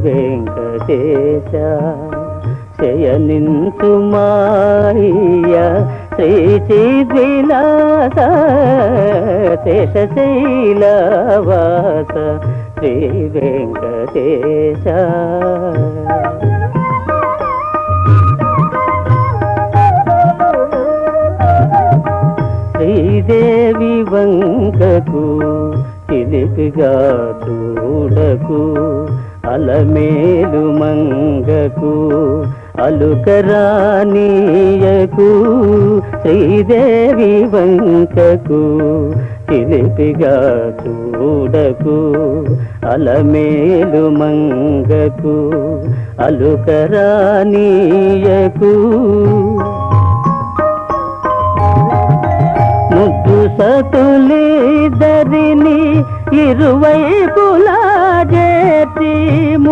వెంకటేశ శయనించు మాయ శ్రీచిద్విలాస శేషశైలవాస శ్రీ వెంకటేశ. శ్రీదేవి వంకకు చిలిపిగా చూడకు, అలమేలు మంగకు అలుకరానీయకు. శ్రీదేవి వంకకు చిలిపిగా చూడకు, అలమేలు మంగకు అలుకరానీయకు. ముద్దు సతులిద్దరిని ఇరువైపులా చేర్చి